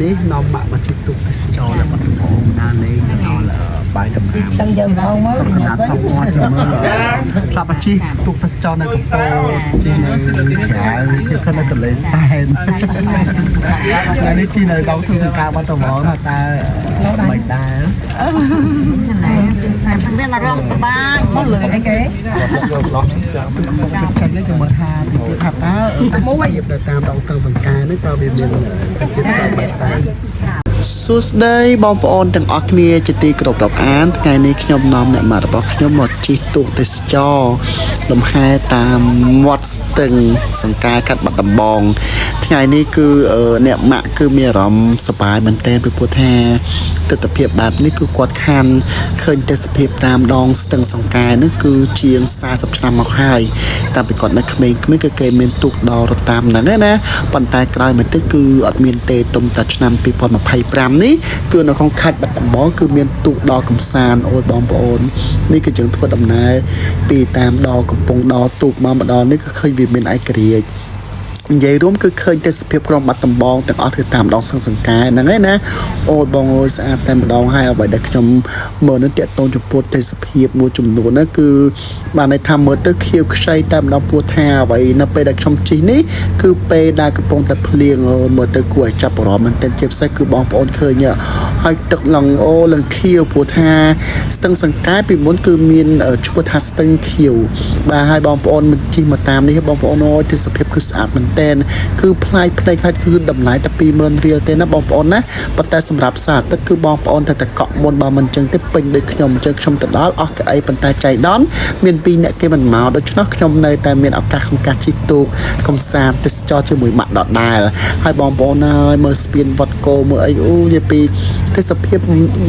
នេះនាំមកជិះទូកទេសចររបស់បងណាលេងដល់បាយដំណាំសំខាន់ផងមកសំខាន់ផងមកចាំមើលស្លាប់ជិះទូកទេសចរនៅកំពតជិះនៅក្រៅភាពសិននៅទន្លេសែនថ្ងៃនេះជិះនៅដងសង្ការបាត់ដំបងតែមិនដែរចំណាយសាមមានអារម្មណ៍សប្បាយមកលើអីគេចាញ់នេះគឺមើលថាពីថាតើមួយតាមដងស្ទឹងសង្ការនេះតើវាមានចិត្តបែបតែសួស្តីបងប្អូនទាំងអស់គ្នាជាទីគោរពរាប់អានថ្ងៃនេះខ្ញុំនាំអ្នកម៉ាក់របស់ខ្ញុំមកជិះទូកទេសចរលំហែតាមមាត់ស្ទឹងសង្ការខេត្តបាត់ដំបងថ្ងៃនេះគឺអ្នកម៉ាក់គឺមានអារម្មណ៍សប្បាយមែនទែនពីព្រោះថាទស្សនវិជ្ជាបែបនេះគឺគាត់ខានឃើញទេសភាពតាមដងស្ទឹងសង្ការនេះគឺជាង40ឆ្នាំមកហើយតាំងពីគាត់នៅក្មេងៗគឺគេមានទូកដល់រត់តាមហ្នឹងណាប៉ុន្តែក្រោយមកទៀតគឺអត់មានទេទុំតែឆ្នាំ2025នេះគឺនៅក្នុងខេត្តបាត់ដំបងគឺមានទូកដល់កំសាន្តអូយបងប្អូននេះគឺយើងធ្វើដំណើរពីតាមដល់កំពង់ដល់ទូកមកម្ដងនេះគឺឃើញវាមានឯករាជ្យនិយាយរួមគឺឃើញទេសភាពក្រុងបាត់ដំបងទាំងអស់គឺតាមដងស្ទឹងសង្ការហ្នឹងឯណាអូយបងអើយស្អាតតែម្ដងហើយអ្វីដែលខ្ញុំមើលនឹងតាក់ទងចំពោះទេសភាពមួយចំនួនហ្នឹងគឺបានន័យថាមើលទៅខៀវខ្ចីតែម្ដងពោះថាអ្វីនៅពេលដែលខ្ញុំជិះនេះគឺពេលដែលកំពុងតែភ្លៀងមើលទៅគួរឲ្យចាប់អារម្មណ៍មែនទែនជាពិសេសគឺបងប្អូនឃើញហើយទឹកឡើងអូឡើងខៀវព្រោះថាស្ទឹងសង្ការពីមុនគឺមានឈ្មោះថាស្ទឹងខៀវបាទហើយបងប្អូនមិនជិះមកតាមនេះបងប្អូនអូយទេសភាពគឺស្អាតមែនគឺផ្លាយផ្នែកហើយគឺតម្លៃតែ20000រៀលទេណាបងប្អូនណាប៉ុន្តែសម្រាប់សារទឹកគឺបងប្អូនតែកក់មុនបើមិនអញ្ចឹងទេពេញដូចខ្ញុំអញ្ចឹងខ្ញុំទៅដល់អស់កៅអីប៉ុន្តែចៃដន្យមាន2អ្នកគេមិនមកដូច្នោះខ្ញុំនៅតែមានឱកាសក្នុងការជិះទូកកំសាន្តទេសចរជាមួយម៉ាក់ដដែលហើយបងប្អូនហើយមើលស្ពានវត្តគោមើលអីអូនិយាយពីទេសភាព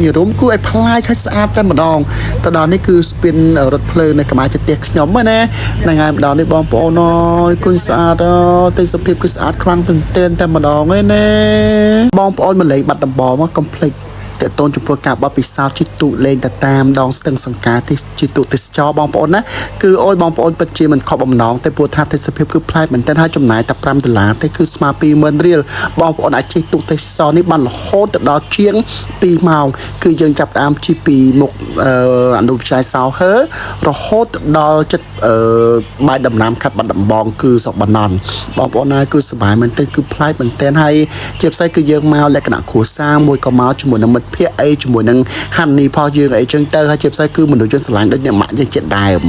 និរមគួរឲ្យផ្លាយហើយស្អាតតែម្ដងទៅដល់នេះគឺស្ពានរថភ្លើងនៅក្បែរផ្ទះខ្ញុំណាហ្នឹងហើយម្ដងនេះបងប្អូនអើយគុណស្អាតទេសភាពគឺស្អាតខ្លាំងតែម្ដងឯណាបងប្អូនមកលេងបាត់ដំបងមកកុំភ្លេចតើតូនចំពោះការបបពិសោធន៍ជិះទូកលេងទៅតាមដងស្ទឹងសង្ការទីជិះទូកទេសចរបងប្អូនណាគឺអូយបងប្អូនពិតជាមិនខកបំណងតែព្រោះថាទេសភាពគឺប្លែកមែនទែនហើយចំណាយតែ$5ទេគឺស្មើ20000រៀលបងប្អូនអាចជិះទូកទេសចរនេះបានរហូតទៅដល់ជាង2ម៉ោងគឺយើងចាប់ផ្ដើមជិះពីមុខអនុវិទ្យាល័យសោហឺរហូតដល់ចិត្តបាយដំណាំខេត្តបាត់ដំបងគឺស្រុកបាណន់បងប្អូនណាគឺសប្បាយមែនទែនគឺប្លែកមែនទែនហើយជាពិសេសគឺយើងមកលក្ខណៈគ្រួសារមួយក៏មកជាមួយនឹងមិត្តភ័ក្តិអីជាមួយនឹងហានីផងយើងអីចឹងទៅហើយជាពិសេសគឺមនុស្សជនស្រឡាញ់ដូចអ្នកម៉ាក់យើងជាដើម